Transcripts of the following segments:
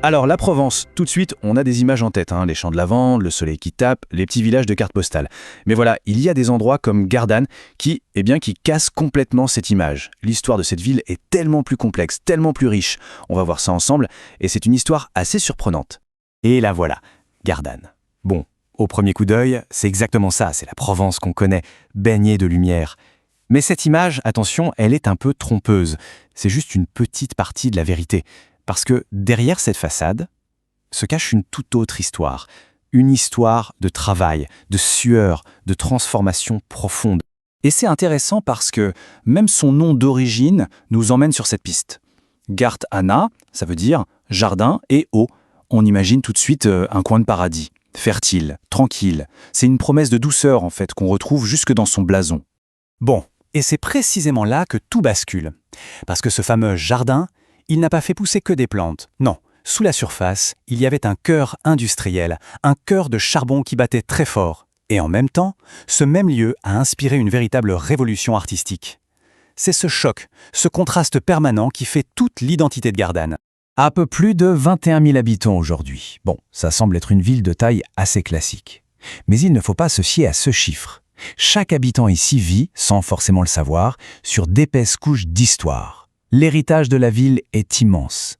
Alors la Provence, tout de suite, on a des images en tête, les champs de lavande, le soleil qui tape, les petits villages de cartes postales. Mais voilà, il y a des endroits comme Gardanne qui cassent complètement cette image. L'histoire de cette ville est tellement plus complexe, tellement plus riche. On va voir ça ensemble, et c'est une histoire assez surprenante. Et la voilà, Gardanne. Bon, au premier coup d'œil, c'est exactement ça, c'est la Provence qu'on connaît, baignée de lumière. Mais cette image, attention, elle est un peu trompeuse. C'est juste une petite partie de la vérité. Parce que derrière cette façade se cache une toute autre histoire. Une histoire de travail, de sueur, de transformation profonde. Et c'est intéressant parce que même son nom d'origine nous emmène sur cette piste. Garth Ana, ça veut dire jardin et eau. On imagine tout de suite un coin de paradis, fertile, tranquille. C'est une promesse de douceur en fait qu'on retrouve jusque dans son blason. Bon, et c'est précisément là que tout bascule. Parce que ce fameux jardin, il n'a pas fait pousser que des plantes. Non, sous la surface, il y avait un cœur industriel, un cœur de charbon qui battait très fort. Et en même temps, ce même lieu a inspiré une véritable révolution artistique. C'est ce choc, ce contraste permanent qui fait toute l'identité de Gardanne. Un peu plus de 21 000 habitants aujourd'hui. Bon, ça semble être une ville de taille assez classique. Mais il ne faut pas se fier à ce chiffre. Chaque habitant ici vit, sans forcément le savoir, sur d'épaisses couches d'histoire. L'héritage de la ville est immense.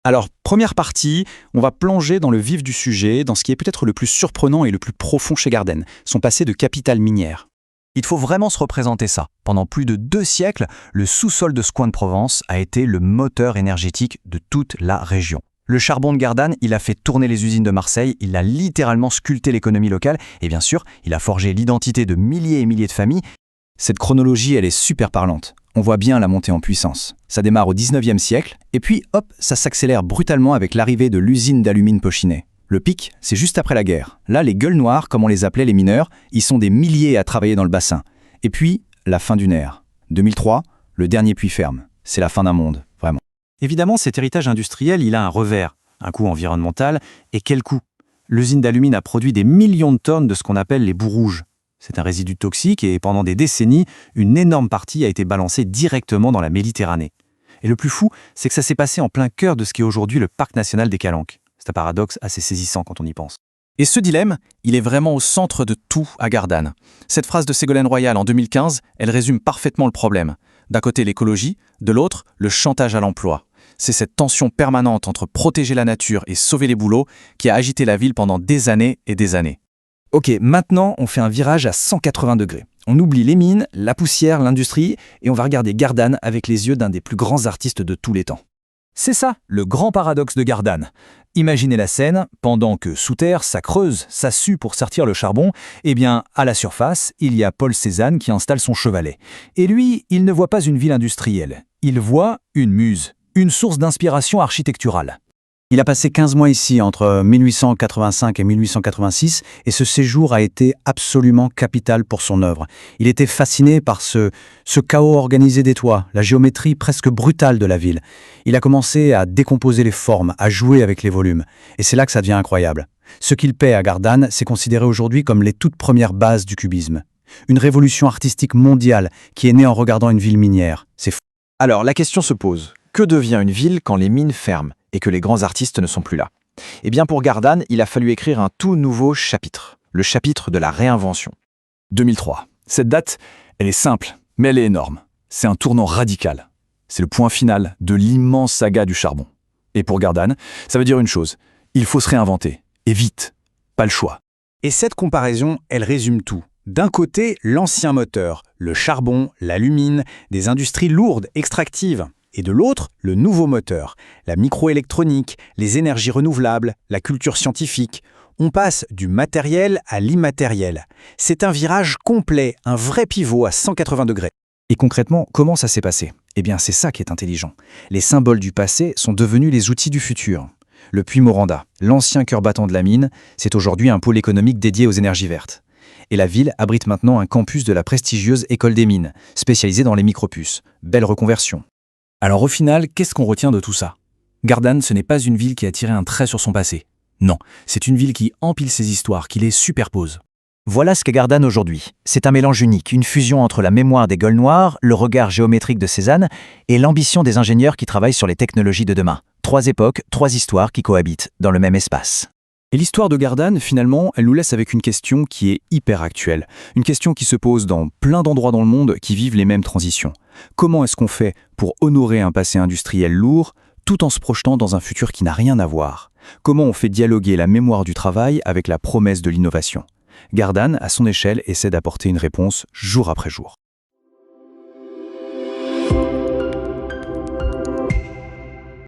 Alors, première partie, on va plonger dans le vif du sujet, dans ce qui est peut-être le plus surprenant et le plus profond chez Gardanne, son passé de capitale minière. Il faut vraiment se représenter ça. Pendant plus de 2 siècles, le sous-sol de ce coin de Provence a été le moteur énergétique de toute la région. Le charbon de Gardanne, il a fait tourner les usines de Marseille, il a littéralement sculpté l'économie locale et bien sûr, il a forgé l'identité de milliers et milliers de familles. Cette chronologie, elle est super parlante. On voit bien la montée en puissance. Ça démarre au 19e siècle, et puis hop, ça s'accélère brutalement avec l'arrivée de l'usine d'Alumine Pochiney. Le pic, c'est juste après la guerre. Là, les gueules noires, comme on les appelait les mineurs, ils sont des milliers à travailler dans le bassin. Et puis, la fin d'une ère. 2003, le dernier puits ferme. C'est la fin d'un monde, vraiment. Évidemment, cet héritage industriel, il a un revers, un coût environnemental, et quel coût? L'usine d'Alumine a produit des millions de tonnes de ce qu'on appelle les boues rouges. C'est un résidu toxique et pendant des décennies, une énorme partie a été balancée directement dans la Méditerranée. Et le plus fou, c'est que ça s'est passé en plein cœur de ce qui est aujourd'hui le parc national des Calanques. C'est un paradoxe assez saisissant quand on y pense. Et ce dilemme, il est vraiment au centre de tout à Gardanne. Cette phrase de Ségolène Royal en 2015, elle résume parfaitement le problème. D'un côté l'écologie, de l'autre le chantage à l'emploi. C'est cette tension permanente entre protéger la nature et sauver les boulots qui a agité la ville pendant des années et des années. Ok, maintenant on fait un virage à 180 degrés. On oublie les mines, la poussière, l'industrie, et on va regarder Gardanne avec les yeux d'un des plus grands artistes de tous les temps. C'est ça, le grand paradoxe de Gardanne. Imaginez la scène, pendant que sous terre, ça creuse, ça sue pour sortir le charbon, eh bien, à la surface, il y a Paul Cézanne qui installe son chevalet. Et lui, il ne voit pas une ville industrielle, il voit une muse, une source d'inspiration architecturale. Il a passé 15 mois ici entre 1885 et 1886 et ce séjour a été absolument capital pour son œuvre. Il était fasciné par ce chaos organisé des toits, la géométrie presque brutale de la ville. Il a commencé à décomposer les formes, à jouer avec les volumes. Et c'est là que ça devient incroyable. Ce qu'il paie à Gardanne, c'est considéré aujourd'hui comme les toutes premières bases du cubisme. Une révolution artistique mondiale qui est née en regardant une ville minière. C'est fou. Alors la question se pose, que devient une ville quand les mines ferment et que les grands artistes ne sont plus là? Eh bien pour Gardanne, il a fallu écrire un tout nouveau chapitre, le chapitre de la réinvention. 2003. Cette date, elle est simple, mais elle est énorme. C'est un tournant radical. C'est le point final de l'immense saga du charbon. Et pour Gardanne, ça veut dire une chose, il faut se réinventer, et vite, pas le choix. Et cette comparaison, elle résume tout. D'un côté, l'ancien moteur, le charbon, l'alumine, des industries lourdes, extractives. Et de l'autre, le nouveau moteur, la microélectronique, les énergies renouvelables, la culture scientifique. On passe du matériel à l'immatériel. C'est un virage complet, un vrai pivot à 180 degrés. Et concrètement, comment ça s'est passé? Eh bien, c'est ça qui est intelligent. Les symboles du passé sont devenus les outils du futur. Le puits Moranda, l'ancien cœur battant de la mine, c'est aujourd'hui un pôle économique dédié aux énergies vertes. Et la ville abrite maintenant un campus de la prestigieuse École des mines, spécialisée dans les micropuces. Belle reconversion. Alors au final, qu'est-ce qu'on retient de tout ça? Gardanne, ce n'est pas une ville qui a tiré un trait sur son passé. Non, c'est une ville qui empile ses histoires, qui les superpose. Voilà ce qu'est Gardanne aujourd'hui. C'est un mélange unique, une fusion entre la mémoire des gueules noires, le regard géométrique de Cézanne et l'ambition des ingénieurs qui travaillent sur les technologies de demain. 3 époques, 3 histoires qui cohabitent dans le même espace. Et l'histoire de Gardanne, finalement, elle nous laisse avec une question qui est hyper actuelle. Une question qui se pose dans plein d'endroits dans le monde qui vivent les mêmes transitions. Comment est-ce qu'on fait pour honorer un passé industriel lourd, tout en se projetant dans un futur qui n'a rien à voir? Comment on fait dialoguer la mémoire du travail avec la promesse de l'innovation? Gardanne, à son échelle, essaie d'apporter une réponse jour après jour.